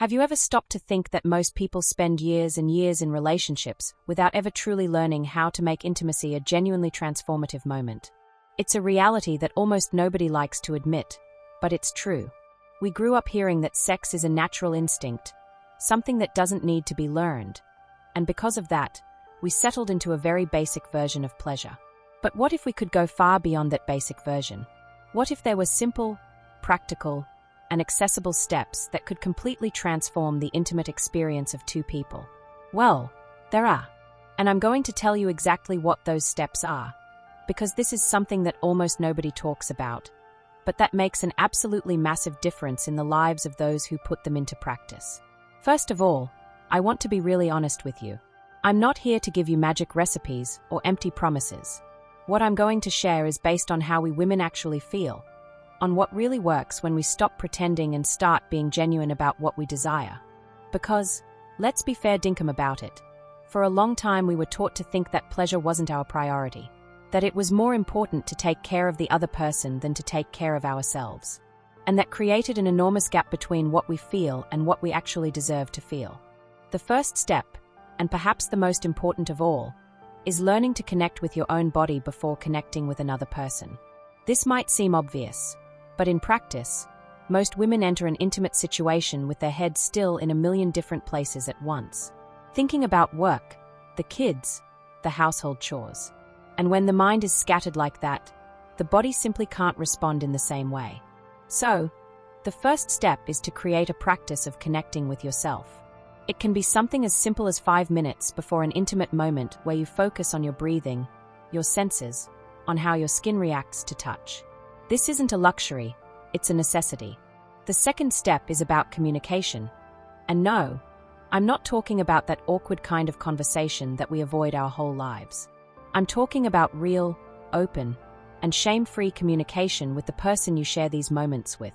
Have you ever stopped to think that most people spend years and years in relationships without ever truly learning how to make intimacy a genuinely transformative moment? It's a reality that almost nobody likes to admit, but it's true. We grew up hearing that sex is a natural instinct, something that doesn't need to be learned, and because of that, we settled into a very basic version of pleasure. But what if we could go far beyond that basic version? What if there were simple, practical, and accessible steps that could completely transform the intimate experience of two people? Well, there are. And I'm going to tell you exactly what those steps are, because this is something that almost nobody talks about, but that makes an absolutely massive difference in the lives of those who put them into practice. First of all, I want to be really honest with you. I'm not here to give you magic recipes or empty promises. What I'm going to share is based on how we women actually feel, on what really works when we stop pretending and start being genuine about what we desire. Because, let's be fair dinkum about it, for a long time we were taught to think that pleasure wasn't our priority, that it was more important to take care of the other person than to take care of ourselves, and that created an enormous gap between what we feel and what we actually deserve to feel. The first step, and perhaps the most important of all, is learning to connect with your own body before connecting with another person. This might seem obvious, but in practice, most women enter an intimate situation with their heads still in a million different places at once, thinking about work, the kids, the household chores. And when the mind is scattered like that, the body simply can't respond in the same way. So, the first step is to create a practice of connecting with yourself. It can be something as simple as 5 minutes before an intimate moment where you focus on your breathing, your senses, on how your skin reacts to touch. This isn't a luxury, it's a necessity. The second step is about communication. And no, I'm not talking about that awkward kind of conversation that we avoid our whole lives. I'm talking about real, open, and shame-free communication with the person you share these moments with.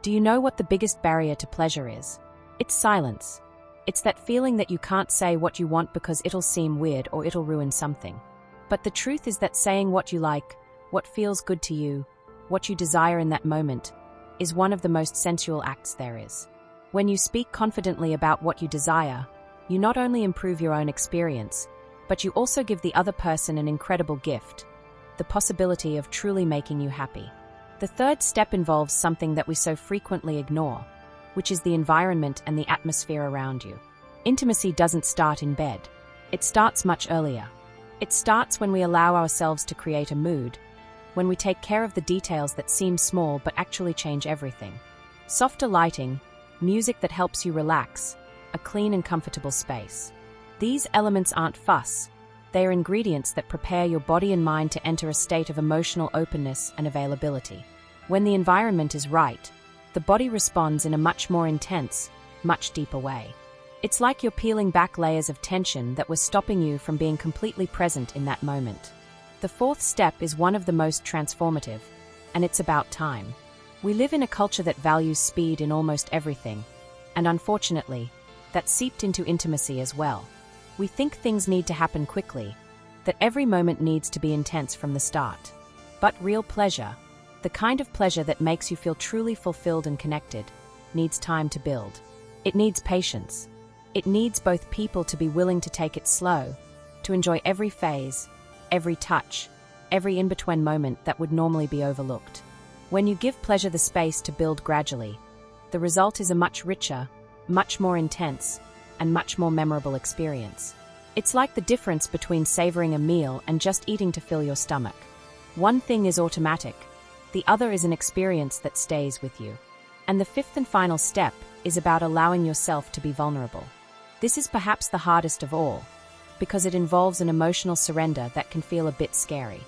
Do you know what the biggest barrier to pleasure is? It's silence. It's that feeling that you can't say what you want because it'll seem weird or it'll ruin something. But the truth is that saying what you like, what feels good to you, what you desire in that moment, is one of the most sensual acts there is. When you speak confidently about what you desire, you not only improve your own experience, but you also give the other person an incredible gift, the possibility of truly making you happy. The third step involves something that we so frequently ignore, which is the environment and the atmosphere around you. Intimacy doesn't start in bed. It starts much earlier. It starts when we allow ourselves to create a mood, when we take care of the details that seem small but actually change everything. Softer lighting, music that helps you relax, a clean and comfortable space. These elements aren't fuss. They are ingredients that prepare your body and mind to enter a state of emotional openness and availability. When the environment is right, the body responds in a much more intense, much deeper way. It's like you're peeling back layers of tension that were stopping you from being completely present in that moment. The fourth step is one of the most transformative, and it's about time. We live in a culture that values speed in almost everything, and unfortunately, that's seeped into intimacy as well. We think things need to happen quickly, that every moment needs to be intense from the start. But real pleasure, the kind of pleasure that makes you feel truly fulfilled and connected, needs time to build. It needs patience. It needs both people to be willing to take it slow, to enjoy every phase, every touch, every in-between moment that would normally be overlooked. When you give pleasure the space to build gradually, the result is a much richer, much more intense, and much more memorable experience. It's like the difference between savoring a meal and just eating to fill your stomach. One thing is automatic, the other is an experience that stays with you. And the fifth and final step is about allowing yourself to be vulnerable. This is perhaps the hardest of all, because it involves an emotional surrender that can feel a bit scary.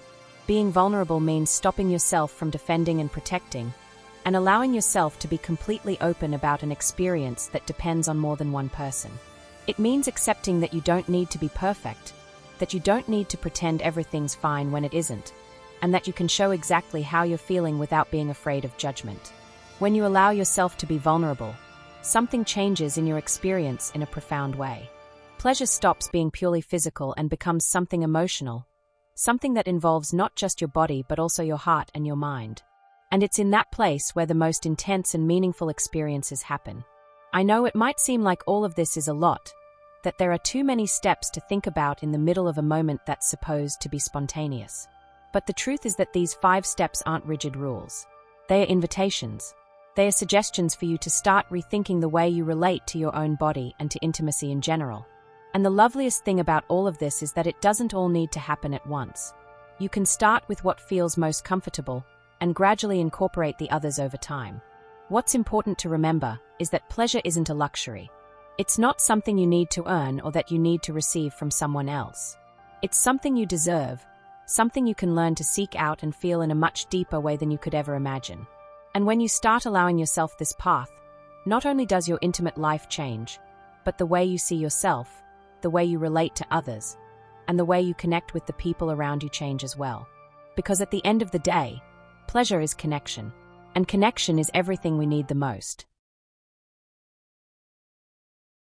Being vulnerable means stopping yourself from defending and protecting, and allowing yourself to be completely open about an experience that depends on more than one person. It means accepting that you don't need to be perfect, that you don't need to pretend everything's fine when it isn't, and that you can show exactly how you're feeling without being afraid of judgment. When you allow yourself to be vulnerable, something changes in your experience in a profound way. Pleasure stops being purely physical and becomes something emotional, something that involves not just your body but also your heart and your mind. And it's in that place where the most intense and meaningful experiences happen. I know it might seem like all of this is a lot, that there are too many steps to think about in the middle of a moment that's supposed to be spontaneous. But the truth is that these 5 steps aren't rigid rules. They are invitations. They are suggestions for you to start rethinking the way you relate to your own body and to intimacy in general. And the loveliest thing about all of this is that it doesn't all need to happen at once. You can start with what feels most comfortable and gradually incorporate the others over time. What's important to remember is that pleasure isn't a luxury. It's not something you need to earn or that you need to receive from someone else. It's something you deserve, something you can learn to seek out and feel in a much deeper way than you could ever imagine. And when you start allowing yourself this path, not only does your intimate life change, but the way you see yourself, the way you relate to others, and the way you connect with the people around you change as well. Because at the end of the day, pleasure is connection, and connection is everything we need the most.